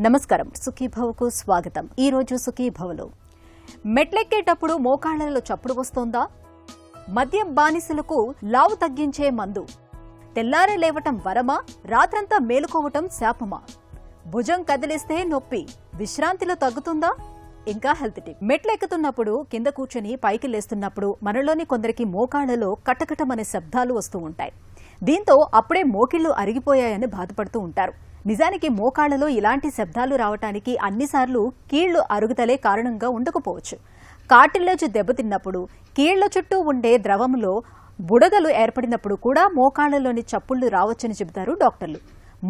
నమస్కారం, సుఖీభవకు స్వాగతం. ఈ రోజు సుఖీభవలో మెట్లెక్కేటప్పుడు మోకాళ్లలో చప్పుడు వస్తోందా? మద్యం బానిసలకు లావు తగ్గించే మందు. తెల్లారే లేవటం వరమా? రాత్రంతా మేలుకోవటం శాపమా? భుజం కదిలిస్తే నొప్పి, విశ్రాంతిలో తగ్గుతుందా? ఇంకా హెల్త్ టిప్. మెట్లెక్కుతున్నప్పుడు, కింద కూర్చొని పైకి లేస్తున్నప్పుడు మనలోని కొందరికి మోకాళ్లలో కటకటమనే శబ్దాలు వస్తూ ఉంటాయి. దీంతో అప్పుడే మోకిళ్లు అరిగిపోయాయని బాధపడుతూ ఉంటారు. నిజానికి మోకాళ్లలో ఇలాంటి శబ్దాలు రావటానికి అన్నిసార్లు కీళ్లు అరుగుదలే కారణంగా ఉండకపోవచ్చు. కార్టిలేజ్ దెబ్బతిన్నప్పుడు, కీళ్ల చుట్టూ ఉండే ద్రవంలో బుడగలు ఏర్పడినప్పుడు కూడా మోకాళ్లలోని చప్పుళ్లు రావచ్చని చెబుతారు డాక్టర్లు.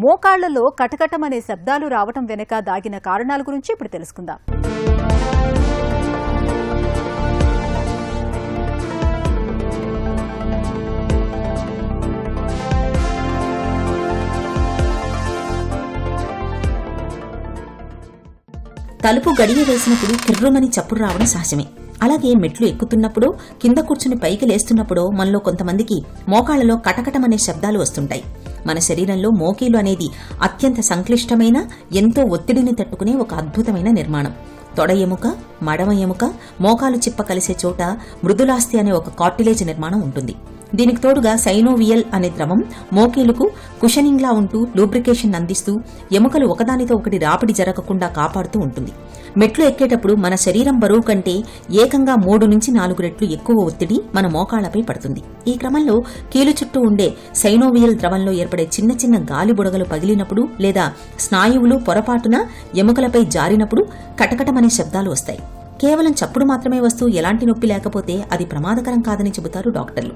మోకాళ్లలో కటకటమనే శబ్దాలు రావటం వెనుక దాగిన కారణాల గురించి ఇప్పుడు తెలుసుకుందాం. తలుపు గడియ వేసినప్పుడు కిర్రుమని చప్పుడు రావడం సహజమే. అలాగే మెట్లు ఎక్కుతున్నప్పుడు, కింద కూర్చుని పైకి లేస్తున్నప్పుడు మనలో కొంతమందికి మోకాళ్లలో కటకటమనే శబ్దాలు వస్తుంటాయి. మన శరీరంలో మోకీలు అనేది అత్యంత సంక్లిష్టమైన, ఎంతో ఒత్తిడిని తట్టుకునే ఒక అద్భుతమైన నిర్మాణం. తొడ ఎముక, మడమ ఎముక, మోకాలు చిప్ప కలిసే చోట మృదులాస్థి అనే ఒక కార్టిలేజ్ నిర్మాణం ఉంటుంది. దీనికి తోడుగా సైనోవియల్ అనే ద్రవం మోకీలకు కుషనింగ్లా ఉంటూ లూబ్రికేషన్ అందిస్తూ ఎముకలు ఒకదానితో ఒకటి రాపిడి జరగకుండా కాపాడుతూ ఉంటుంది. మెట్లు ఎక్కేటప్పుడు మన శరీరం బరువు కంటే ఏకంగా 3 నుంచి 4 రెట్లు ఎక్కువ ఒత్తిడి మన మోకాళ్లపై పడుతుంది. ఈ క్రమంలో కీలు చుట్టూ ఉండే సైనోవియల్ ద్రవంలో ఏర్పడే చిన్న చిన్న గాలి బుడగలు పగిలినప్పుడు లేదా స్నాయువులు పొరపాటున ఎముకలపై జారినప్పుడు కటకటమనే శబ్దాలు వస్తాయి. కేవలం చప్పుడు మాత్రమే వస్తూ ఎలాంటి నొప్పి లేకపోతే అది ప్రమాదకరం కాదని చెబుతారు డాక్టర్లు.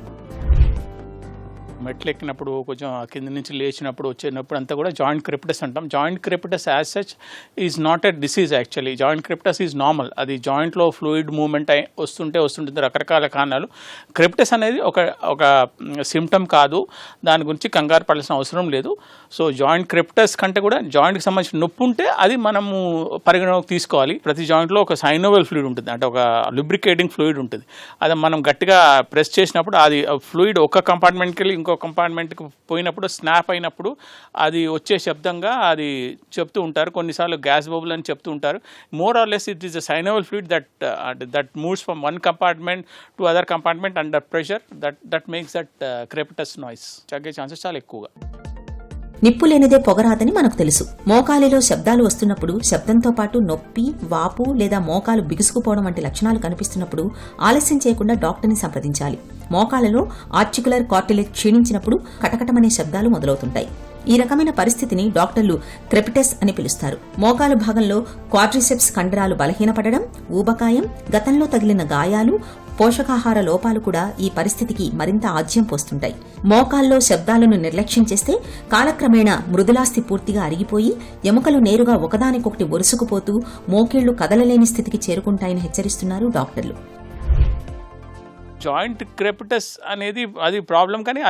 మెట్లు ఎక్కినప్పుడు, కొంచెం కింద నుంచి లేచినప్పుడు వచ్చే నొప్పి అంతా కూడా జాయింట్ క్రిప్టస్ అంటాం. Joint crepitus as such is not a disease. Actually joint crepitus is normal. అది జాయింట్లో ఫ్లూయిడ్ మూవ్మెంట్ వస్తుంటుంది రకరకాల కారణాలు. క్రిప్టస్ అనేది ఒక సిమ్టమ్ కాదు, దాని గురించి కంగారు పడాల్సిన అవసరం లేదు. సో జాయింట్ క్రిప్టస్ కంటే కూడా జాయింట్కి సంబంధించిన నొప్పి ఉంటే అది మనము పరిగణలోకి తీసుకోవాలి. ప్రతి జాయింట్లో ఒక సైనోవెల్ ఫ్లూయిడ్ ఉంటుంది, అంటే ఒక లూబ్రికేటింగ్ ఫ్లూయిడ్ ఉంటుంది. అది మనం గట్టిగా ప్రెస్ చేసినప్పుడు అది ఫ్లూయిడ్ ఒక కంపార్ట్మెంట్కి వెళ్ళి ఇంకో కంపార్ట్మెంట్కి పోయినప్పుడు, స్నాప్ అయినప్పుడు అది వచ్చే శబ్దంగా అది చెప్తూ ఉంటారు. కొన్నిసార్లు గ్యాస్ బబుల్ అని చెప్తూ ఉంటారు. More or less it is a synovial fluid that moves from one compartment to other compartment under pressure. That makes that crepitus noise. తగ్గే ఛాన్సెస్ చాలా ఎక్కువగా. నిప్పు లేనిదే పొగరాదని మనకు తెలుసు. మోకాలిలో శబ్దాలు వస్తున్నప్పుడు, శబ్దంతో పాటు నొప్పి, వాపు లేదా మోకాలు బిగుసుకుపోవడం వంటి లక్షణాలు కనిపిస్తున్నప్పుడు ఆలస్యం చేయకుండా డాక్టర్ని సంప్రదించాలి. మోకాళ్లలో ఆర్టిక్యులర్ కార్టిలేజ్ క్షీణించినప్పుడు కటకటమనే శబ్దాలు మొదలవుతుంటాయి. ఈ రకమైన పరిస్థితిని డాక్టర్లు క్రెపిటస్ అని పిలుస్తారు. మోకాలు భాగంలో క్వాడ్రిసెప్స్ కండరాలు బలహీనపడడం, ఊబకాయం, గతంలో తగిలిన గాయాలు, పోషకాహార లోపాలు కూడా ఈ పరిస్థితికి మరింత ఆజ్యం పోస్తుంటాయి. మోకాల్లో శబ్దాలను నిర్లక్ష్యం చేస్తే కాలక్రమేణా మృదులాస్థి పూర్తిగా అరిగిపోయి ఎముకలు నేరుగా ఒకదానికొకటి ఒరుసుకుపోతూ మోకీళ్లు కదలలేని స్థితికి చేరుకుంటాయని హెచ్చరిస్తున్నారు డాక్టర్లు. జాయింట్ క్రెపిటస్ అనేది అది ప్రాబ్లం, కానీ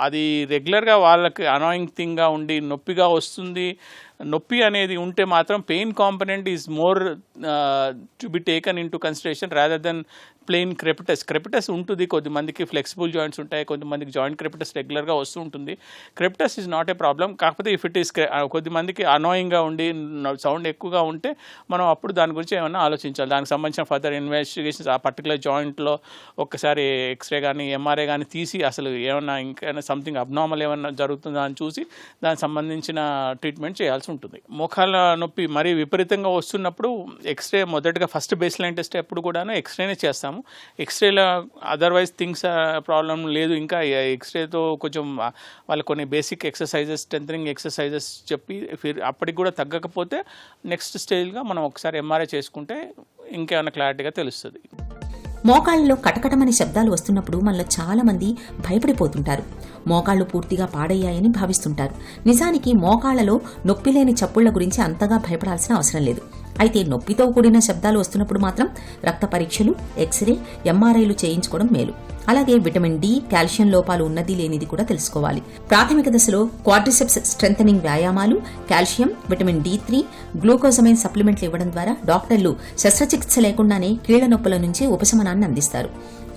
అది రెగ్యులర్గా వాళ్ళకి అనాయింగ్ థింగ్గా ఉండి నొప్పిగా వస్తుంది. నొప్పి అనేది ఉంటే మాత్రం pain component is more to be taken into consideration rather than plain crepitus ఉంటుంది. కొద్దిమందికి ఫ్లెక్సిబుల్ జాయింట్స్ ఉంటాయి, కొంతమందికి జాయింట్ క్రెపిటస్ రెగ్యులర్గా వస్తూ ఉంటుంది. Crepitus is not a problem. కాకపోతే ఇఫ్ ఇట్ ఈస్ కొద్దిమందికి అనాయింగ్గా ఉండి సౌండ్ ఎక్కువగా ఉంటే మనం అప్పుడు దాని గురించి ఏమైనా ఆలోచించాలి. దానికి సంబంధించిన ఫర్దర్ ఇన్వెస్టిగేషన్స్ ఆ పర్టికులర్ జాయింట్లో ఒక్కసారి ఎక్స్రే కానీ ఎంఆర్ఐ కానీ తీసి అసలు ఏమన్నా ఇంకైనా సంథింగ్ అబ్నార్మల్ ఏమన్నా జరుగుతుందా అని చూసి దానికి సంబంధించిన ట్రీట్మెంట్ చేయాల్సి ఉంటుంది. మోకాళ్ళ నొప్పి మరీ విపరీతంగా వస్తున్నప్పుడు ఎక్స్రే మొదటగా ఫస్ట్ బేస్ లైన్ టెస్ట్ ఎప్పుడు కూడా ఎక్స్రేనే చేస్తాము. ఎక్స్రేలో అదర్వైజ్ థింగ్స్ ప్రాబ్లం లేదు, ఇంకా ఎక్స్రేతో కొంచెం వాళ్ళకి కొన్ని బేసిక్ ఎక్సర్సైజెస్, స్ట్రెంథనింగ్ ఎక్సర్సైజెస్ చెప్పి అప్పటికి కూడా తగ్గకపోతే నెక్స్ట్ స్టేజ్గా మనం ఒకసారి ఎంఆర్ఐ చేసుకుంటే ఇంకేమైనా క్లారిటీగా తెలుస్తుంది. మోకాళ్లలో కటకటమనే శబ్దాలు వస్తున్నప్పుడు మనలో చాలా మంది భయపడిపోతుంటారు. మోకాళ్లు పూర్తిగా పాడయ్యాయని భావిస్తుంటారు. నిజానికి మోకాళ్లలో నొప్పి లేని చప్పుళ్ల గురించి అంతగా భయపడాల్సిన అవసరం లేదు. అయితే నొప్పితో కూడిన శబ్దాలు వస్తున్నప్పుడు మాత్రం రక్త పరీక్షలు, ఎక్స్రే, ఎంఆర్ఐలు చేయించుకోవడం మేలు. అలాగే విటమిన్ డి, కాల్షియం లోపాలు ఉన్నది లేనిది కూడా తెలుసుకోవాలి. ప్రాథమిక దశలో క్వాడ్రిసెప్స్ స్ట్రెంథనింగ్ వ్యాయామాలు, కాల్షియం, విటమిన్ D3, గ్లూకోజమైన్ సప్లిమెంట్లు ఇవ్వడం ద్వారా డాక్టర్లు శస్త్రచికిత్స లేకుండానే కీళ్ల నొప్పుల నుంచి ఉపశమనాన్ని అందిస్తారు.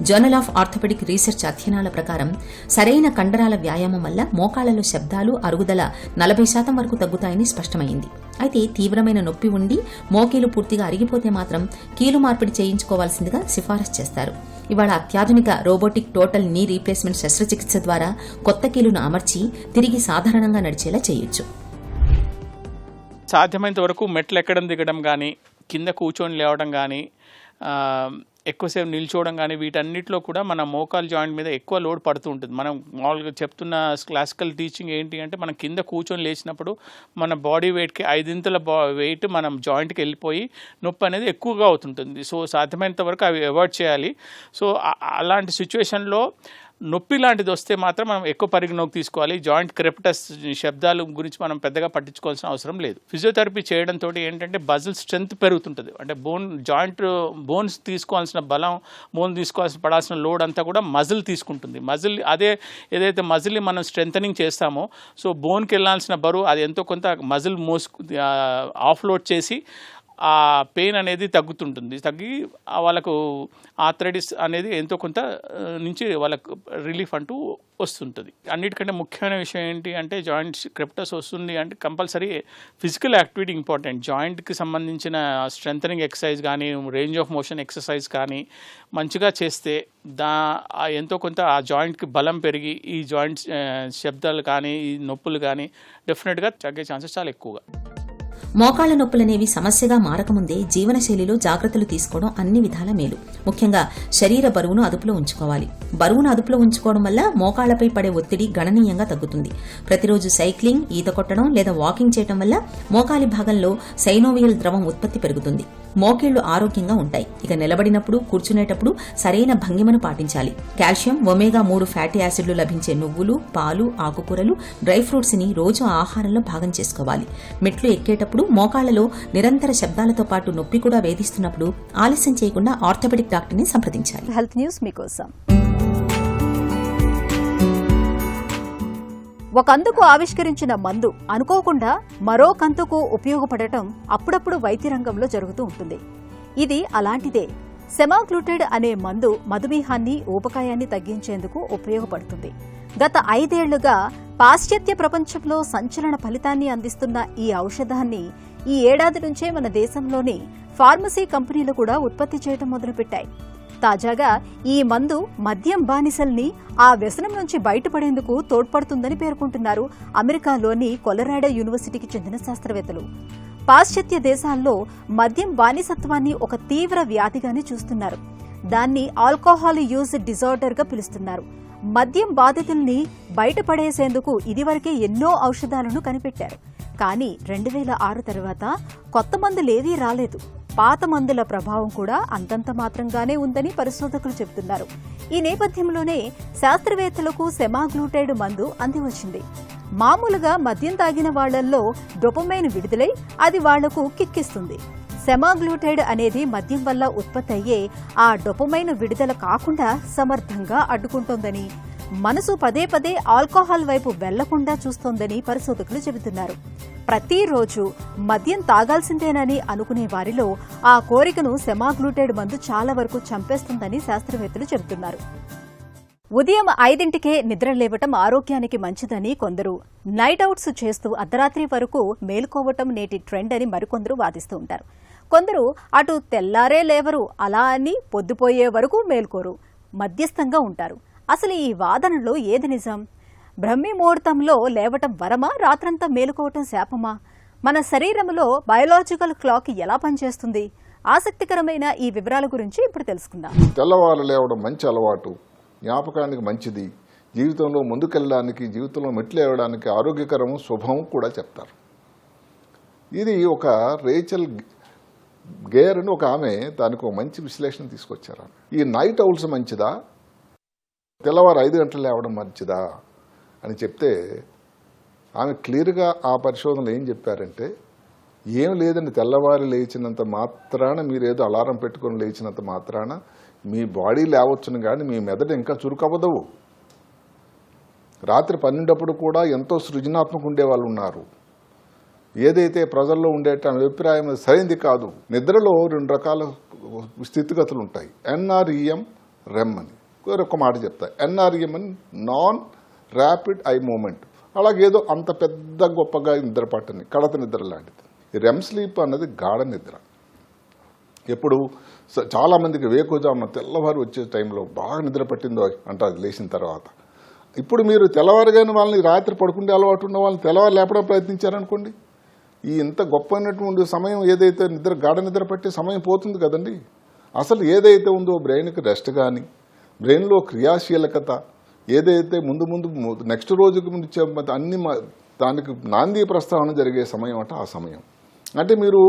జర్నల్ ఆఫ్ ఆర్థోపెడిక్ రీసెర్చ్ అధ్యయనాల ప్రకారం సరైన కండరాల వ్యాయామం వల్ల మోకాళ్లలో శబ్దాలు అరుగుదల 40% వరకు తగ్గుతాయని స్పష్టమైంది. అయితే తీవ్రమైన నొప్పి ఉండి మోకీలు పూర్తిగా అరిగిపోతే మాత్రం కీలు మార్పిడి చేయించుకోవాల్సిందిగా సిఫారసు చేస్తారు. ఇవాళ అత్యాధునిక రోబోటిక్ టోటల్ నీ రీప్లేస్మెంట్ శస్త్రచికిత్స ద్వారా కొత్త కీలును అమర్చి తిరిగి సాధారణంగా నడిచేలా చేయొచ్చు. సాధ్యమైనంత వరకు మెట్లు ఎక్కడం దిగడం కానీ, కింద కూర్చొని లేవడం కానీ, ఎక్కువసేపు నిల్చోవడం కానీ, వీటన్నిటిలో కూడా మన మోకాలు జాయింట్ మీద ఎక్కువ లోడ్ పడుతూ ఉంటుంది. మనం మామూలుగా చెప్తున్న క్లాసికల్ టీచింగ్ ఏంటి అంటే, మనం కింద కూర్చొని లేచినప్పుడు మన బాడీ వెయిట్కి 5 వెయిట్ మనం జాయింట్కి వెళ్ళిపోయి నొప్పి అనేది ఎక్కువగా అవుతుంటుంది. సో సాధ్యమైనంత వరకు అవి అవాయిడ్ చేయాలి. సో అలాంటి సిచ్యువేషన్లో నొప్పి లాంటిది వస్తే మాత్రం మనం ఎక్కువ పరిగణలోకి తీసుకోవాలి. జాయింట్ క్రెప్టస్ శబ్దాల గురించి మనం పెద్దగా పట్టించుకోవాల్సిన అవసరం లేదు. ఫిజియోథెరపీ చేయడంతో ఏంటంటే మజిల్ స్ట్రెంత్ పెరుగుతుంటుంది. అంటే బోన్స్ తీసుకోవాల్సిన బలం, బోన్ పడాల్సిన లోడ్ అంతా కూడా మజిల్ తీసుకుంటుంది. ఏదైతే మజిల్ని మనం స్ట్రెంథనింగ్ చేస్తామో, సో బోన్కి వెళ్ళాల్సిన బరువు అది ఎంతో కొంత మజిల్ ఆఫ్లోడ్ చేసి ఆ పెయిన్ అనేది తగ్గి వాళ్ళకు ఆర్థరైటిస్ అనేది ఎంతో కొంత నుంచి వాళ్ళకు రిలీఫ్ అంటూ వస్తుంటుంది. అన్నిటికంటే ముఖ్యమైన విషయం ఏంటి అంటే, జాయింట్స్ క్రెప్టస్ వస్తుంది అంటే కంపల్సరీ ఫిజికల్ యాక్టివిటీ ఇంపార్టెంట్. జాయింట్కి సంబంధించిన స్ట్రెంథనింగ్ ఎక్సర్సైజ్ కానీ, రేంజ్ ఆఫ్ మోషన్ ఎక్సర్సైజ్ కానీ మంచిగా చేస్తే ఎంతో కొంత ఆ జాయింట్కి బలం పెరిగి ఈ జాయింట్స్ శబ్దాలు కానీ, ఈ నొప్పులు కానీ డెఫినెట్గా తగ్గే ఛాన్సెస్ చాలా ఎక్కువగా. మోకాళ్ల నొప్పులనేవి సమస్యగా మారకముందే జీవనశైలిలో జాగ్రత్తలు తీసుకోవడం అన్ని విధాల మేలు. ముఖ్యంగా శరీర బరువును అదుపులో ఉంచుకోవాలి. బరువును అదుపులో ఉంచుకోవడం వల్ల మోకాళ్లపై పడే ఒత్తిడి గణనీయంగా తగ్గుతుంది. ప్రతిరోజు సైక్లింగ్, ఈత కొట్టడం లేదా వాకింగ్ చేయడం వల్ల మోకాలి భాగంలో సైనోవియల్ ద్రవం ఉత్పత్తి పెరుగుతుంది. మోకేళ్లు ఆరోగ్యంగా ఉంటాయి. ఇక నిలబడినప్పుడు, కూర్చునేటప్పుడు సరైన భంగిమను పాటించాలి. కాల్షియం, ఒమేగా-3 ఫ్యాటీ యాసిడ్లు లభించే నువ్వులు, పాలు, ఆకుకూరలు, డ్రై ఫ్రూట్స్ ని రోజు ఆహారంలో భాగం చేసుకోవాలి. మెట్లు ఎక్కేటప్పుడు మోకాళ్లలో నిరంతర శబ్దాలతో పాటు నొప్పి కూడా వేధిస్తున్నప్పుడు ఆలస్యం చేయకుండా ఆర్థోపెడిక్ డాక్టర్ని సంప్రదించాలి. హెల్త్ న్యూస్ మీకోసం. ఒక అందుకు ఆవిష్కరించిన మందు అనుకోకుండా మరో కంతుకు ఉపయోగపడటం అప్పుడప్పుడు వైద్య రంగంలో జరుగుతూ ఉంటుంది. ఇది అలాంటిదే. సెమాగ్లూటైడ్ అనే మందు మధుమేహాన్ని, ఊబకాయాన్ని తగ్గించేందుకు ఉపయోగపడుతుంది. గత 5 ఏళ్లుగా పాశ్చాత్య ప్రపంచంలో సంచలన ఫలితాన్ని అందిస్తున్న ఈ ఔషధాన్ని ఈ ఏడాది నుంచే మన దేశంలోని ఫార్మసీ కంపెనీలు కూడా ఉత్పత్తి చేయడం మొదలుపెట్టాయి. తాజాగా ఈ మందు మద్యం బానిసల్ని ఆ వ్యసనం నుంచి బయటపడేందుకు తోడ్పడుతుందని పేర్కొంటున్నారు అమెరికాలోని కొలరాడో యూనివర్సిటీకి చెందిన శాస్త్రవేత్తలు. పాశ్చాత్య దేశాల్లో మద్యం బానిసత్వాన్ని ఒక తీవ్ర వ్యాధిగానే చూస్తున్నారు. దాన్ని ఆల్కహాల్ యూజ్ డిజార్డర్ గా పిలుస్తున్నారు. మద్యం బాధితుల్ని బయటపడేసేందుకు ఇదివరకే ఎన్నో ఔషధాలను కనిపెట్టారు. కానీ 2006 తర్వాత కొత్త మందులేవీ రాలేదు. పాత మందుల ప్రభావం కూడా అంతంత మాత్రంగానే ఉందని పరిశోధకులు చెబుతున్నారు. ఈ నేపథ్యంలోనే శాస్త్రవేత్తలకు సెమాగ్లూటైడ్ మందు అందివచ్చింది. మామూలుగా మద్యం తాగిన వాళ్లల్లో డోపమైన్ విడుదలై అది వాళ్లకు కిక్కిస్తుంది. సెమాగ్లూటైడ్ అనేది మద్యం వల్ల ఉత్పత్తి అయ్యే ఆ డోపమైన్ విడుదల కాకుండా సమర్థంగా అడ్డుకుంటోందని, మనసు పదే పదే ఆల్కహాల్ వైపు వెళ్లకుండా చూస్తోందని పరిశోధకులు చెబుతున్నారు. ప్రతిరోజు మద్యం తాగాల్సిందేనని అనుకునే వారిలో ఆ కోరికను సెమాగ్లూటైడ్ మందు చాలా వరకు చంపేస్తుందని శాస్త్రవేత్తలు చెబుతున్నారు. ఉదయం 5ంటికే నిద్ర లేవటం ఆరోగ్యానికి మంచిదని కొందరు, నైట్ అవుట్స్ చేస్తూ అర్ధరాత్రి వరకు మేల్కోవటం నేటి ట్రెండ్ అని మరికొందరు వాదిస్తూ ఉంటారు. కొందరు అటు తెల్లారే లేవరు, అలా అని పొద్దుపోయే వరకు మేల్కోరు, మధ్యస్థంగా ఉంటారు. అసలు ఈ వాదనలో ఏది నిజం? బ్రహ్మీ ముహూర్తంలో లేవటం వరమా, రాత్రంతా మేలుకోవటం శాపమా? మన శరీరంలో బయోలాజికల్ క్లాక్ ఎలా పనిచేస్తుంది? ఆసక్తికరమైన ఈ వివరాల గురించి ఇప్పుడు తెలుసుకుందాం. తెల్లవారు లేవడం మంచి అలవాటు, జ్ఞాపకానికి మంచిది, జీవితంలో ముందుకెళ్ళడానికి, జీవితంలో మెట్లు లేవడానికి ఆరోగ్యకరము, శుభము కూడా చెప్తారు. ఇది ఒక రేచల్ గేర్ అని ఒక ఆమె దానికి ఒక మంచి విశ్లేషణ తీసుకొచ్చారు. ఈ నైట్ ఔల్స్ మంచిదా, తెల్లవారు 5 గంటలు లేవడం మంచిదా అని చెప్తే ఆమె క్లియర్గా ఆ పరిశోధనలు ఏం చెప్పారంటే, ఏం లేదండి, తెల్లవారు లేచినంత మాత్రాన, మీరేదో అలారం పెట్టుకొని లేచినంత మాత్రాన మీ బాడీ లేవచ్చును కానీ మీ మెదడు ఇంకా చురుకవ్వదు. రాత్రి 12 కూడా ఎంతో సృజనాత్మక ఉండేవాళ్ళు ఉన్నారు. ఏదైతే ప్రజల్లో ఉండేట అభిప్రాయం సరైనది కాదు. నిద్రలో 2 రకాల స్థితిగతులు ఉంటాయి, NREM, REM అని. ఒక మాట చెప్తా, NREM అని నాన్ ర్యాపిడ్ ఐ మూమెంట్. అలాగేదో అంత పెద్ద గొప్పగా నిద్ర పట్టని కడత నిద్ర లాంటిది. ఈ REM స్లీప్ అన్నది గాఢ నిద్ర. ఎప్పుడు చాలామందికి వేకుజామున తెల్లవారు వచ్చే టైంలో బాగా నిద్ర పట్టిందో అంటారు లేచిన తర్వాత. ఇప్పుడు మీరు తెల్లవారుగానే వాళ్ళని రాత్రి పడుకుంటే అలవాటు ఉన్న వాళ్ళని తెల్లవారు లేపడం ప్రయత్నించారనుకోండి, ఈ ఇంత గొప్ప అయినటువంటి సమయం ఏదైతే గాఢ నిద్ర పట్టే సమయం పోతుంది కదండి. అసలు ఏదైతే ఉందో బ్రెయిన్కి రెస్ట్ కానీ, బ్రెయిన్లో క్రియాశీలకత ఏదైతే ముందు నెక్స్ట్ రోజుకి ముందు అన్ని దానికి నాందీ ప్రస్తావన జరిగే సమయం అంటే ఆ సమయం. అంటే మీరు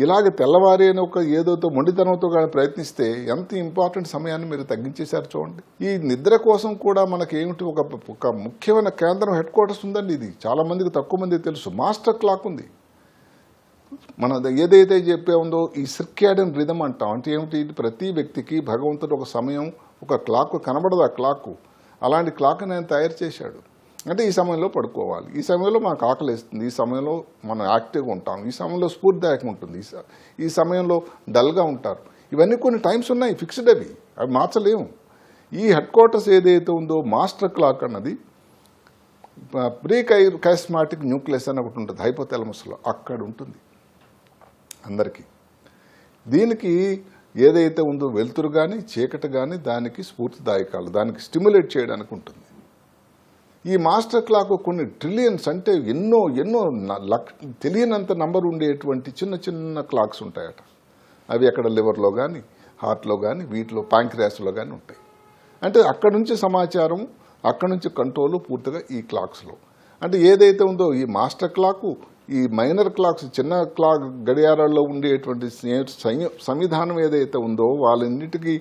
ఇలాగ తెల్లవారి అని ఒక ఏదైతే మొండితనంతో కానీ ప్రయత్నిస్తే ఎంత ఇంపార్టెంట్ సమయాన్ని మీరు తగ్గించేశారు చూడండి. ఈ నిద్ర కోసం కూడా మనకి ఏమిటి ఒక ముఖ్యమైన కేంద్రం హెడ్ క్వార్టర్స్ ఉందండి. ఇది చాలా మందికి తక్కువ మందికి తెలుసు. మాస్టర్ క్లాక్ ఉంది. మన ఏదైతే చెప్పే ఉందో ఈ సిర్కాడియన్ రిథమ్ అంటాం. అంటే ఏమిటి, ప్రతి వ్యక్తికి భగవంతుడు ఒక సమయం, ఒక క్లాక్ కనబడదు. ఆ క్లాక్ అలాంటి క్లాక్ ఆయన తయారు చేశాడు. అంటే ఈ సమయంలో పడుకోవాలి, ఈ సమయంలో మనకు ఆకలి వేస్తుంది, ఈ సమయంలో మనం యాక్టివ్గా ఉంటాం, ఈ సమయంలో స్ఫూర్తిదాయకం ఉంటుంది, ఈ సమయంలో డల్గా ఉంటారు. ఇవన్నీ కొన్ని టైమ్స్ ఉన్నాయి, ఫిక్స్డ్. అవి మార్చలేము. ఈ హెడ్ క్వార్టర్స్ ఏదైతే ఉందో మాస్టర్ క్లాక్ అన్నది ప్రీ కైస్మాటిక్ న్యూక్లియస్ అని ఒకటి ఉంటుంది హైపోథాలమస్లో, అక్కడ ఉంటుంది అందరికీ. దీనికి ఏదైతే ఉందో వెలుతురు కానీ చీకటి కానీ దానికి స్ఫూర్తిదాయకాలు, దానికి స్టిమ్యులేట్ చేయడానికి ఉంటుంది. ఈ మాస్టర్ క్లాక్ కొన్ని ట్రిలియన్స్ అంటే ఎన్నో తెలియనంత నంబర్ ఉండేటువంటి చిన్న చిన్న క్లాక్స్ ఉంటాయట. అవి అక్కడ లివర్లో కానీ హార్ట్లో కానీ వీటిలో ప్యాంక్రియాస్లో కానీ ఉంటాయి. అంటే అక్కడ నుంచి సమాచారం, అక్కడ నుంచి కంట్రోల్ పూర్తిగా ఈ క్లాక్స్లో. అంటే ఏదైతే ఉందో ఈ మాస్టర్ క్లాకు, ఈ మైనర్ క్లాక్స్ చిన్న క్లాక్ గడియారాల్లో ఉండేటువంటి సంవిధానం ఏదైతే ఉందో వాళ్ళన్నిటికీ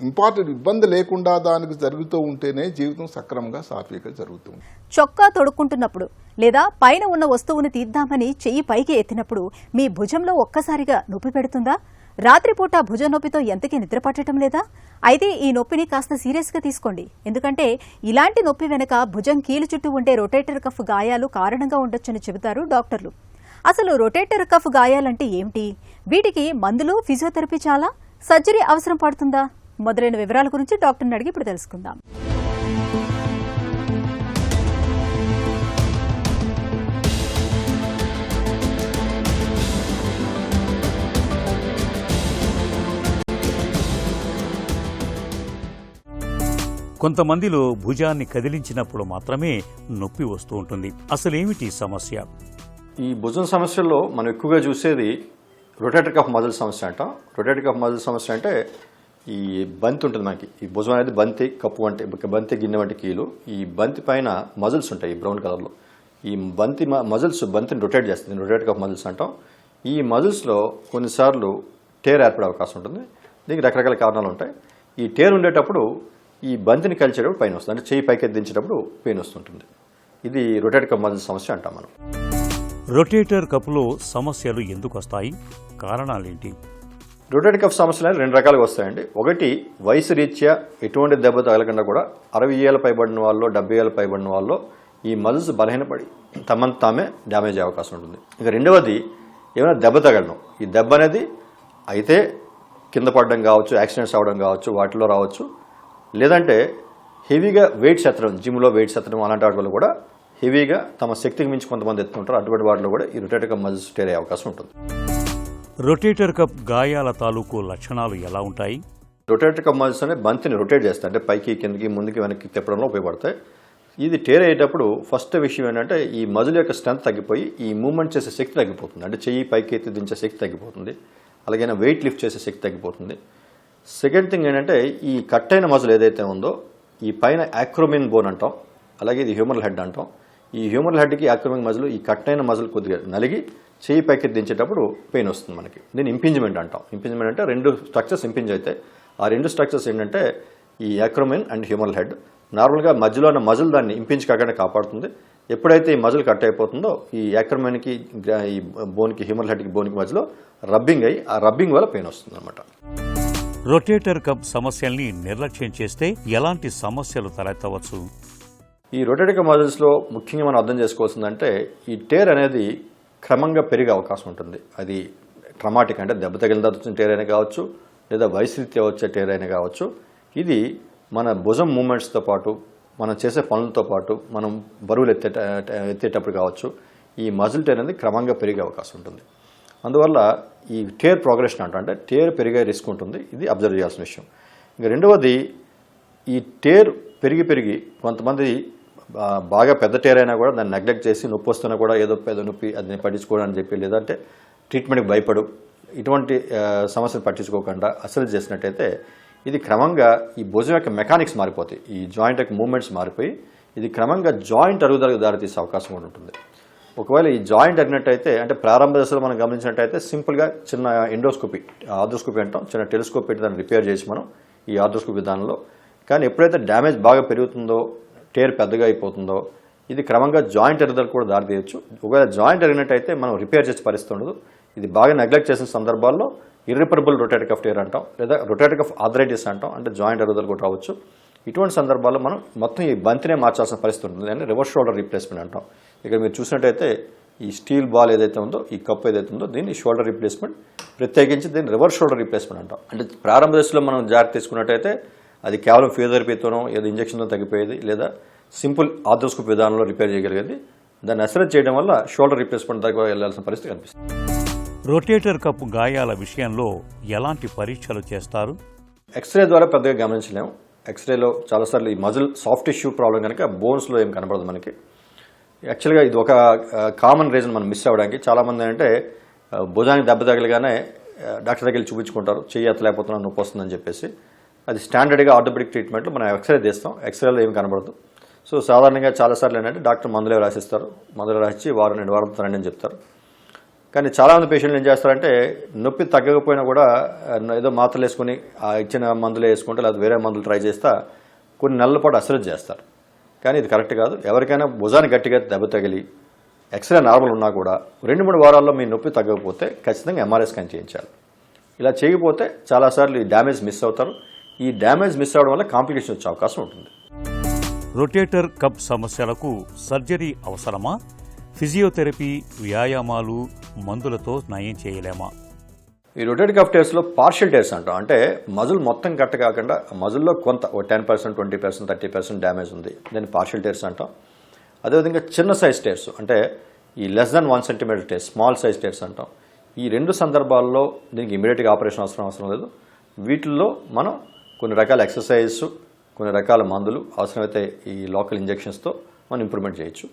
ఇంపార్టెంట్ ఇబ్బంది లేకుండా దానికి జరుగుతూ ఉంటేనే జీవితం సక్రమంగా సాఫీగా జరుగుతుంది. చొక్కా తొడుక్కుంటున్నప్పుడు లేదా పైన ఉన్న వస్తువుని తీద్దామని చెయ్యి పైకి ఎత్తినప్పుడు మీ భుజంలో ఒక్కసారిగా నొప్పి పెడుతుందా? రాత్రిపూట భుజం నొప్పితో ఎంతకీ నిద్ర పట్టడం లేదా? అయితే ఈ నొప్పిని కాస్త సీరియస్గా తీసుకోండి. ఎందుకంటే ఇలాంటి నొప్పి వెనక భుజం కీలు చుట్టూ ఉండే రొటేటర్ కఫ్ గాయాలు కారణంగా ఉండొచ్చని చెబుతారు డాక్టర్లు. అసలు రొటేటర్ కఫ్ గాయాలంటే ఏమిటి? వీటికి మందులు, ఫిజియోథెరపీ చాలా, సర్జరీ అవసరం పడుతుందా? మొదలైన వివరాల గురించి డాక్టర్ని అడిగి ఇప్పుడు తెలుసుకుందాం. కొంతమందిలో భుజాన్ని కదిలించినప్పుడు మాత్రమే నొప్పి వస్తూ ఉంటుంది. అసలేమిటి సమస్య? ఈ భుజం సమస్యల్లో మనం ఎక్కువగా చూసేది రొటేటర్ కఫ్ మజిల్ సమస్య అంటాం. రొటేటర్ కఫ్ మజిల్ సమస్య అంటే ఈ బంతి ఉంటుంది మనకి. ఈ భుజం అనేది బంతి కప్పు వంటి బంతి గిన్నె వంటి కీలు. ఈ బంతి పైన మజిల్స్ ఉంటాయి బ్రౌన్ కలర్లో. ఈ బంతి మజిల్స్ బంతిని రొటేట్ చేస్తుంది, రొటేటర్ కఫ్ మజిల్స్ అంటాం. ఈ మజిల్స్లో కొన్నిసార్లు టేర్ ఏర్పడే అవకాశం ఉంటుంది. దీనికి రకరకాల కారణాలు ఉంటాయి. ఈ టేర్ ఉండేటప్పుడు ఈ బంతిని కలిచేటప్పుడు పెయిన్ వస్తుంది, అంటే చేయి పైకి ఎత్తించేటప్పుడు పెయిన్ వస్తుంటుంది. ఇది రొటేటర్ కఫ్ మజిల్ సమస్య అంటాం మనం. రొటేటర్ కఫ్లో సమస్యలు ఎందుకు వస్తాయి? కారణాలేంటి? రొటేటర్ కఫ్ సమస్యలు అనేవి రెండు రకాలుగా వస్తాయండి. ఒకటి వయసు రీత్యా ఎటువంటి దెబ్బ తగలకుండా కూడా 60 ఏళ్ళ పైబడిన వాళ్ళు, 70 ఏళ్ళ పైబడిన వాళ్ళు ఈ మజిల్స్ బలహీనపడి తమను తామే డ్యామేజ్ అయ్యే అవకాశం ఉంటుంది. ఇక రెండవది ఏమైనా దెబ్బ తగలడం. ఈ దెబ్బ అనేది అయితే కింద పడడం కావచ్చు, యాక్సిడెంట్స్ అవ్వడం కావచ్చు, వాటిలో రావచ్చు. లేదంటే హెవీగా వెయిట్స్ ఎత్తడం, జిమ్లో వెయిట్స్ ఎత్తడం అలాంటి వాటి వల్ల కూడా హెవీగా తమ శక్తికి మించి కొంతమంది ఎత్తుంటారు. అటువంటి వాటిలో కూడా ఈ రొటేటర్ కఫ్ మజిల్స్ టేర్ అయ్యే అవకాశం ఉంటుంది. రొటేటర్ కఫ్ గాయాల తాలూకు లక్షణాలు ఎలా ఉంటాయి? రొటేటర్ కఫ్ మజిల్స్ అనే బంతిని రొటేట్ చేస్తాయి, అంటే పైకి కిందకి ముందుకి వెనక్కి తిప్పడంలో ఉపయోగపడతాయి. ఇది టేర్ అయ్యేటప్పుడు ఫస్ట్ విషయం ఏంటంటే ఈ మజిల్ యొక్క స్ట్రెంత్ తగ్గిపోయి ఈ మూవ్మెంట్ చేసే శక్తి తగ్గిపోతుంది. అంటే చెయ్యి పైకి ఎత్తి దించే శక్తి తగ్గిపోతుంది. అలాగే వెయిట్ లిఫ్ట్ చేసే శక్తి తగ్గిపోతుంది. సెకండ్ థింగ్ ఏంటంటే ఈ కట్ అయిన మజిల్ ఏదైతే ఉందో ఈ పైన యాక్రోమిన్ బోన్ అంటాం, అలాగే ఇది హ్యూమరల్ హెడ్ అంటాం. ఈ హ్యూమరల్ హెడ్కి యాక్రోమిన్ మజిల్, ఈ కట్ అయిన మజిల్ కొద్దిగా నలిగి చేయి పైకి దించేటప్పుడు పెయిన్ వస్తుంది మనకి. దీన్ని ఇంపింజ్మెంట్ అంటాం. ఇంపింజ్మెంట్ అంటే రెండు స్ట్రక్చర్స్ ఇంపింజ్ అయితే ఆ రెండు స్ట్రక్చర్స్ ఏంటంటే ఈ యాక్రోమిన్ అండ్ హ్యూమరల్ హెడ్. నార్మల్గా మధ్యలో ఉన్న మజిల్ దాన్ని ఇంపింజ్ కాకుండా కాపాడుతుంది. ఎప్పుడైతే ఈ మజిల్ కట్ అయిపోతుందో ఈ యాక్రోమిన్కి ఈ బోన్కి హ్యూమరల్ హెడ్కి బోన్కి మధ్యలో రబ్బింగ్ అయ్యి ఆ రబ్బింగ్ వల్ల పెయిన్ వస్తుంది అనమాట. రొటేటర్ కఫ్ సమస్యల్ని నిర్లక్ష్యం చేస్తే ఎలాంటి సమస్యలు తలెత్తవచ్చు? ఈ రొటేటర్ కఫ్ మజిల్స్లో ముఖ్యంగా మనం అర్థం చేసుకోవాల్సిందంటే ఈ టేర్ అనేది క్రమంగా పెరిగే అవకాశం ఉంటుంది. అది ట్రమాటిక్ అంటే దెబ్బ తగిలిన తర్వాత వచ్చిన టేర్ అయినా కావచ్చు, లేదా వయసు రీత్యా వచ్చే టేర్ అయినా కావచ్చు. ఇది మన భుజం మూమెంట్స్తో పాటు మనం చేసే పనులతో పాటు మనం బరువులు ఎత్తేటప్పుడు కావచ్చు, ఈ మజిల్ టేర్ అనేది క్రమంగా పెరిగే అవకాశం ఉంటుంది. అందువల్ల ఈ టేర్ ప్రోగ్రెషన్ అంటే టేర్ పెరిగే రిస్క్ ఉంటుంది. ఇది అబ్జర్వ్ చేయాల్సిన విషయం. ఇంకా రెండవది, ఈ టేర్ పెరిగి కొంతమంది బాగా పెద్ద టేర్ అయినా కూడా దాన్ని నెగ్లెక్ట్ చేసి నొప్పి వస్తున్నా కూడా ఏదో పెద్ద నొప్పి అది పట్టించుకోవడం అని చెప్పి, లేదంటే ట్రీట్మెంట్కి భయపడు ఇటువంటి సమస్యను పట్టించుకోకుండా అసలు చేసినట్టయితే ఇది క్రమంగా ఈ భుజం యొక్క మెకానిక్స్ మారిపోతాయి, ఈ జాయింట్ యొక్క మూమెంట్స్ మారిపోయి ఇది క్రమంగా జాయింట్ అరుగుదలకు దారితీసే అవకాశం కూడా ఉంటుంది. ఒకవేళ ఈ జాయింట్ అరిగినట్టయితే, అంటే ప్రారంభ దశలో మనం గమనించినట్టయితే సింపుల్గా చిన్న ఎండోస్కోపీ, ఆర్థోస్కోపీ అంటాం, చిన్న టెలిస్కోప్ పెట్టి దాన్ని రిపేర్ చేసి మనం ఈ ఆర్థోస్కోపీ విధానంలో. కానీ ఎప్పుడైతే డ్యామేజ్ బాగా పెరుగుతుందో, టేర్ పెద్దగా అయిపోతుందో, ఇది క్రమంగా జాయింట్ ఎరుగుదలకు కూడా దారితీయచ్చు. ఒకవేళ జాయింట్ ఎరిగినట్టయితే మనం రిపేర్ చేసే పరిస్థితి ఉండదు. ఇది బాగా నెగ్లెక్ట్ చేసిన సందర్భాల్లో ఇర్రిపరబుల్ రొటేటర్ కఫ్ టేర్ అంటాం, లేదా రొటేటర్ కఫ్ ఆర్థరైటిస్ అంటాం, అంటే జాయింట్ ఎరుగుదల కూడా రావచ్చు. ఇటువంటి సందర్భాల్లో మనం మొత్తం ఈ బంతినే మార్చాల్సిన పరిస్థితి ఉంటుంది, అంటే రివర్స్ షోల్డర్ రీప్లేస్మెంట్ అంటాం. ఇక్కడ మీరు చూసినట్టయితే ఈ స్టీల్ బాల్ ఏదైతే ఉందో, ఈ కప్ ఏదైతే ఉందో, దీన్ని షోల్డర్ రీప్లేస్మెంట్, ప్రత్యేకించి దీన్ని రివర్స్ షోల్డర్ రీప్లేస్మెంట్ అంటాం. అంటే ప్రారంభ దశలో మనం జాగ్రత్త తీసుకున్నట్టయితే అది కేవలం ఫిజియోథెరపీతోనో ఏదో ఇంజక్షన్తో తగ్గిపోయేది, లేదా సింపుల్ ఆర్థోస్కోపీ విధానంలో రిపేర్ చేయగలిగేది. దాన్ని అసలు చేయడం వల్ల షోల్డర్ రీప్లేస్మెంట్ దగ్గర వెళ్లాల్సిన పరిస్థితి కనిపిస్తుంది. రొటేటర్ కప్ గాయాల విషయంలో ఎలాంటి పరీక్షలు చేస్తారు? ఎక్స్రే ద్వారా పెద్దగా గమనించలేము. ఎక్స్రేలో చాలాసార్లు ఈ మజిల్ సాఫ్ట్ టిష్యూ ప్రాబ్లం కనుక బోన్స్లో ఏం కనబడదు మనకి. యాక్చువల్గా ఇది ఒక కామన్ రీజన్ మనం మిస్ అవ్వడానికి. చాలామంది అంటే భుజానికి దెబ్బ తగలగానే డాక్టర్ దగ్గరికి చూపించుకుంటారు, చెయ్యి ఎత్తలేకపోతున్నా నొప్పి వస్తుందని చెప్పేసి. అది స్టాండర్డ్గా ఆర్థోపెడిక్ ట్రీట్మెంట్లో మనం ఎక్స్రే తీస్తాం, ఎక్స్రేలో ఏం కనబడదు. సో సాధారణంగా చాలాసార్లు ఏంటంటే డాక్టర్ మందులే రాసిస్తారు, మందులు రాసి వారం 2 వారాలు రండి అని చెప్తారు. కానీ చాలామంది పేషెంట్లు ఏం చేస్తారంటే నొప్పి తగ్గకపోయినా కూడా ఏదో మాత్రలు వేసుకుని ఆ ఇచ్చిన మందులు వేసుకుంటే, లేదా వేరే మందులు ట్రై చేస్తా కొన్ని నెలల పాటు అసలు చేస్తారు. కానీ ఇది కరెక్ట్ కాదు. ఎవరికైనా భుజాన్ని గట్టిగా దెబ్బ తగిలి ఎక్స్రే నార్మల్ ఉన్నా కూడా 2-3 వారాల్లో మీ నొప్పి తగ్గకపోతే ఖచ్చితంగా ఎంఆర్ఐ స్కాన్ చేయించాలి. ఇలా చేయకపోతే చాలాసార్లు ఈ డ్యామేజ్ మిస్ అవుతారు. ఈ డ్యామేజ్ మిస్ అవడం వల్ల కాంప్లికేషన్ వచ్చే అవకాశం ఉంటుంది. రొటేటర్ కప్ సమస్యలకు సర్జరీ అవసరమా? ఫిజియోథెరపీ, వ్యాయామాలు, మందులతో నయం చేయలేమా? ఈ రొటేటర్ కఫ్ టేర్స్లో పార్షియల్ టేర్స్ అంటాం. అంటే మజిల్ మొత్తం కట్ట కాకుండా మజిల్లో కొంత 10%, 20%, 30% డ్యామేజ్ ఉంది, దాన్ని పార్షియల్ టేర్స్ అంటాం. అదేవిధంగా చిన్న సైజ్ టేర్స్, అంటే ఈ less than 1 centimetre tears, small size tears అంటాం. ఈ 2 సందర్భాల్లో దీనికి ఇమీడియట్గా ఆపరేషన్ అవసరం లేదు. వీటిల్లో మనం కొన్ని రకాల ఎక్సర్సైజ్, కొన్ని రకాల మందులు, అవసరమైతే ఈ లోకల్ ఇంజెక్షన్స్తో మనం ఇంప్రూవ్మెంట్ చేయొచ్చు.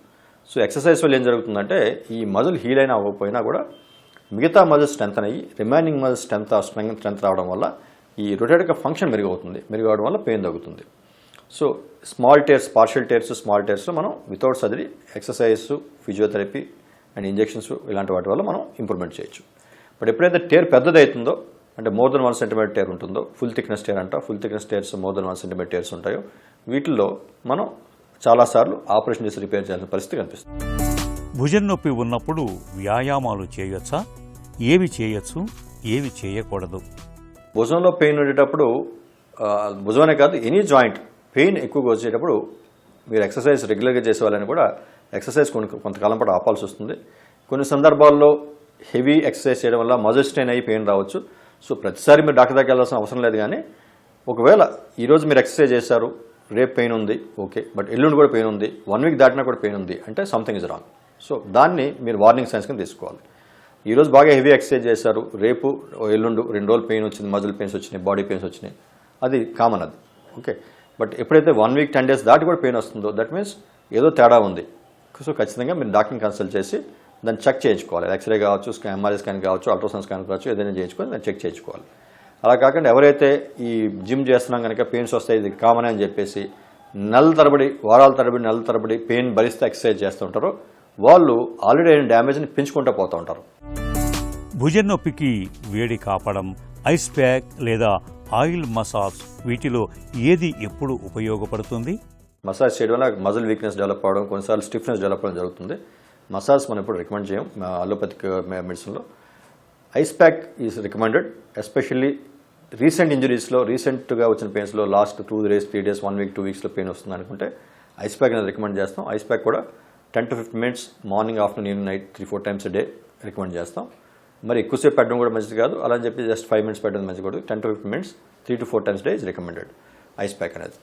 సో ఎక్సర్సైజ్ వల్ల ఏం జరుగుతుందంటే ఈ మజిల్ హీల్ అయినా అవ్వకపోయినా కూడా మిగతా మజిల్ స్ట్రెంత్ అయ్యి రిమైనింగ్ మజిల్ స్ట్రెంత్ రావడం వల్ల ఈ రొటేటర్ కఫ్ ఫంక్షన్ మెరుగవడం వల్ల పెయిన్ తగ్గుతుంది. So small tears, partial tears, small tears మనం without surgery, exercise, physiotherapy and injections ఇలాంటి వాటి వల్ల మనం ఇంప్రూవ్మెంట్ చేయొచ్చు. బట్ ఎప్పుడైతే టేర్ పెద్దదవుతుందో, అంటే మోర్ దెన్ 1 సెంటీమీటర్ టేర్ ఉంటుందో, ఫుల్ థిక్నెస్ టేర్ అంట, full thickness tears more than 1 centimetre tears ఉంటాయో, వీటిల్లో మనం చాలాసార్లు ఆపరేషన్ చేసి రిపేర్ చేయాల్సిన పరిస్థితి కనిపిస్తుంది. భుజం నొప్పి ఉన్నప్పుడు వ్యాయామాలు చేయొచ్చా? ఏవి చేయొచ్చు, ఏవి చేయకూడదు? భుజంలో పెయిన్ ఉండేటప్పుడు, భుజమనే కాదు ఎనీ జాయింట్ పెయిన్ ఎక్కువగా వచ్చేటప్పుడు మీరు ఎక్సర్సైజ్ రెగ్యులర్గా చేసే వాళ్ళని కూడా ఎక్సర్సైజ్ కొంతకాలం పాటు ఆపాల్సి వస్తుంది. కొన్ని సందర్భాల్లో హెవీ ఎక్సర్సైజ్ చేయడం వల్ల మజిల్ స్ట్రెయిన్ అయ్యి పెయిన్ రావచ్చు. సో ప్రతిసారి మీరు డాక్టర్ దగ్గరికి వెళ్ళాల్సిన అవసరం లేదు. కానీ ఒకవేళ ఈరోజు మీరు ఎక్సర్సైజ్ చేశారు, రేపు పెయిన్ ఉంది, ఓకే, బట్ ఎల్లుండి కూడా పెయిన్ ఉంది, 1 వీక్ దాటినా కూడా పెయిన్ ఉంది అంటే సంథింగ్ ఇస్ రాంగ్. సో దాన్ని మీరు వార్నింగ్ సైన్స్ కింద తీసుకోవాలి. ఈరోజు బాగా హెవీ ఎక్సర్సైజ్ చేశారు, రేపు ఎల్లుండి 2 రోజులు పెయిన్ వచ్చింది, మజిల్ పెయిన్స్ వచ్చినాయి, బాడీ పెయిన్స్ వచ్చినాయి, అది కామన్, అది ఓకే. బట్ ఎప్పుడైతే 1 వీక్ 10 డేస్ దాటి కూడా పెయిన్ వస్తుందో దట్ మీన్స్ ఏదో తేడా ఉంది. సో ఖచ్చితంగా మీరు డాక్టర్ని కన్సల్ట్ చేసి దాన్ని చెక్ చేయించుకోవాలి. ఎక్స్రే కావచ్చు, ఎంఆర్ఐ స్కాన్ కావచ్చు, అల్ట్రాసౌండ్ స్కాన్ కావచ్చు, ఏదైనా చేయించుకొని దాన్ని చెక్ చేయించుకోవాలి. అలా కాకుండా ఎవరైతే ఈ జిమ్ చేస్తున్నాం కనుక పెయిన్స్ వస్తాయి, ఇది కామన్ అని చెప్పేసి నెలల తరబడి, వారాల తరబడి, నెలల తరబడి పెయిన్ భరిస్తే ఎక్సర్సైజ్ చేస్తూ ఉంటారో వాళ్ళు ఆల్రెడీ అయిన డ్యామేజ్ని పెంచుకుంటూ పోతూ ఉంటారు. భుజం నొప్పికి వేడి కాపడం, ఐస్ ప్యాక్ లేదా ఆయిల్ మసాజ్, వీటిలో ఏది ఎప్పుడు ఉపయోగపడుతుంది? మసాజ్ చేయడం వల్ల మజిల్ వీక్నెస్ డెవలప్ అవడం, కొన్నిసార్లు స్టిఫ్నెస్ డెవలప్ అవ్వడం జరుగుతుంది. మసాజ్ మనం ఎప్పుడు రికమెండ్ చేయం అలోపతిక్ మెడిసిన్లో. Ice pack is recommended, especially recent ఇంజరీస్లో, రీసెంట్గా వచ్చిన పెయిన్స్లో, లాస్ట్ 2 days, 3 days, 1 week, 2 weeksలో పెయిన్ వస్తుంది అనుకుంటే ఐస్ ప్యాక్ అనేది రికమెండ్ చేస్తాం. ఐస్ ప్యాక్ కూడా 10 to 15 minutes morning, afternoon, evening, night 3-4 times a day recommend చేస్తాం. మరి ఎక్కువసేపు పెట్టడం కూడా మంచిది కాదు, అలా అని చెప్పి జస్ట్ 5 minutes పెట్టడం మంచిది కాదు. 10 to 15 minutes 3 to 4 times a day is recommended. Ice pack అనేది.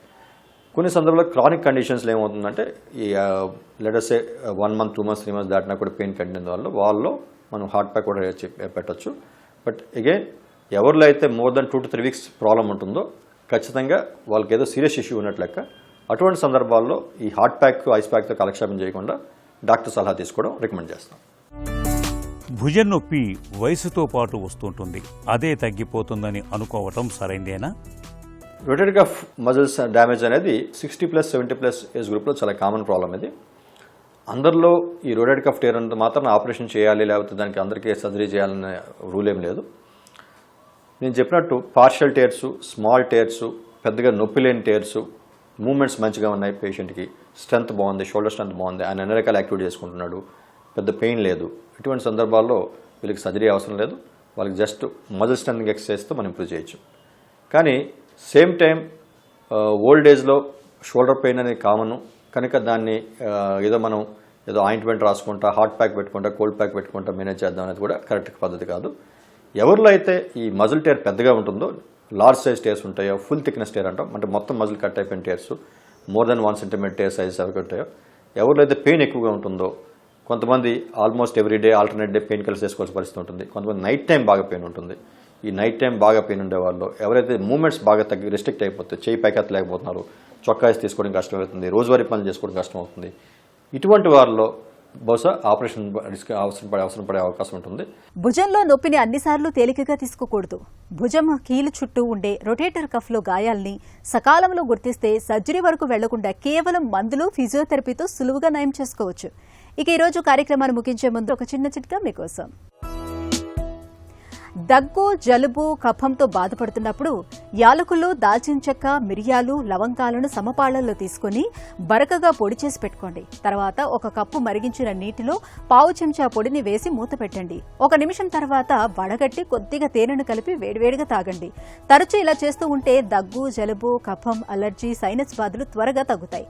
కొన్ని సందర్భాల్లో క్రానిక్ కండిషన్స్లో ఏమవుతుందంటే ఈ లెటర్సే 1 month 2 months 3 months దాటినా కూడా పెయిన్ కంటిన్యూ వల్ల వాళ్ళలో మనం హార్ట్ ప్యాక్ కూడా పెట్టచ్చు. బట్ అగైన్ ఎవరిలో అయితే more than 2 to 3 weeks problem ఉంటుందో ఖచ్చితంగా వాళ్ళకి ఏదో సీరియస్ ఇష్యూ ఉన్నట్లు లెక్క. అటువంటి సందర్భాల్లో ఈ హార్ట్ ప్యాక్ ఐస్ ప్యాక్తో కాలక్షేపం చేయకుండా డాక్టర్ సలహా తీసుకోవడం రికమెండ్ చేస్తాం. భుజం నొప్పి వయసుతో పాటు వస్తుంటుంది, అదే తగ్గిపోతుందని అనుకోవటం సరైందేనా? రొటేటర్ కఫ్ మజిల్స్ డ్యామేజ్ అనేది 60+ 70+ ఏజ్ గ్రూప్లో చాలా కామన్ ప్రాబ్లం ఇది. అందరిలో ఈ రొటేటర్ కఫ్ టేర్ అంత మాత్రం ఆపరేషన్ చేయాలి, లేకపోతే దానికి అందరికీ సర్జరీ చేయాలనే రూల్ ఏం లేదు. నేను చెప్పినట్టు పార్షియల్ టేర్స్, స్మాల్ టేర్స్, పెద్దగా నొప్పి లేని టేర్స్, మూమెంట్స్ మంచిగా ఉన్నాయి, పేషెంట్కి స్ట్రెంత్ బాగుంది, షోల్డర్ స్ట్రెంత్ బాగుంది, ఆయన అన్ని రకాల యాక్టివిటీ చేసుకుంటున్నాడు, పెద్ద పెయిన్ లేదు, ఇటువంటి సందర్భాల్లో వీళ్ళకి సర్జరీ అవసరం లేదు. వాళ్ళకి జస్ట్ మజిల్ స్ట్రెంథింగ్ ఎక్సర్సైజ్తో మనం ఇంప్రూవ్ చేయొచ్చు. కానీ సేమ్ టైం ఓల్డ్ ఏజ్లో షోల్డర్ పెయిన్ అనేది కామన్ కనుక దాన్ని ఏదో ఆయింట్మెంట్ రాసుకుంటా, హాట్ ప్యాక్ పెట్టుకుంటా, కోల్డ్ ప్యాక్ పెట్టుకుంటా మేనేజ్ చేద్దాం అనేది కూడా కరెక్ట్ పద్ధతి కాదు. ఎవరిలో అయితే ఈ మజిల్ టేర్ పెద్దగా ఉంటుందో, లార్జ్ సైజ్ టేర్స్ ఉంటాయో, ఫుల్ థిక్నెస్ టేర్ అంటాం, అంటే మొత్తం మజిల్ కట్ అయిపోయిన tears, more than 1 centimeter tear sizes ఎవరికి ఉంటాయో, ఎవరిలో అయితే పెయిన్ ఎక్కువగా ఉంటుందో, కొంతమంది almost everyday alternate day pain killers వేసుకోవాల్సిన పరిస్థితి ఉంటుంది, కొంతమంది నైట్ టైం బాగా పెయిన్ ఉంటుంది. ఈ నైట్ టైం బాగా పెయిన్ ఉండే వాళ్ళు, ఎవరైతే మూమెంట్స్ బాగా రెస్ట్రిక్ట్ అయిపోతాయి, చేయి పైకెత్తలేకపోతున్నారు, చొక్కాయిస్ తీసుకోవడం కష్టం అవుతుంది, రోజువారీ పనులు చేసుకోవడం కష్టం అవుతుంది, ఇటువంటి వారిలో బహుశా ఆపరేషన్ అవసరం పడే అవకాశం ఉంటుంది. భుజంలో నొప్పిని అన్నిసార్లు తేలికగా తీసుకోకూడదు. భుజం కీలు చుట్టూ ఉండే రొటేటర్ కఫ్లో గాయాల్ని సకాలంలో గుర్తిస్తే సర్జరీ వరకు వెళ్లకుండా కేవలం మందులు, ఫిజియోథెరపీతో సులువుగా నయం చేసుకోవచ్చు. ఇక ఈరోజు కార్యక్రమాన్ని ముగించే ముందు ఒక చిన్న చిట్కా మీకోసం. దగ్గు, జలుబు, కఫంతో బాధపడుతున్నప్పుడు యాలకులు, దాల్చిన చెక్క, మిరియాలు, లవంగాలను సమపాళ్లలో తీసుకుని బరకగా పొడి చేసి పెట్టుకోండి. తర్వాత 1 కప్పు మరిగించిన నీటిలో 1/2 చెంచా పొడిని వేసి మూత పెట్టండి. 1 నిమిషం తర్వాత వడగట్టి కొద్దిగా తేనెను కలిపి వేడివేడిగా తాగండి. తరచూ ఇలా చేస్తూ ఉంటే దగ్గు, జలుబు, కఫం, అలర్జీ, సైనస్ బాధలు త్వరగా తగ్గుతాయి.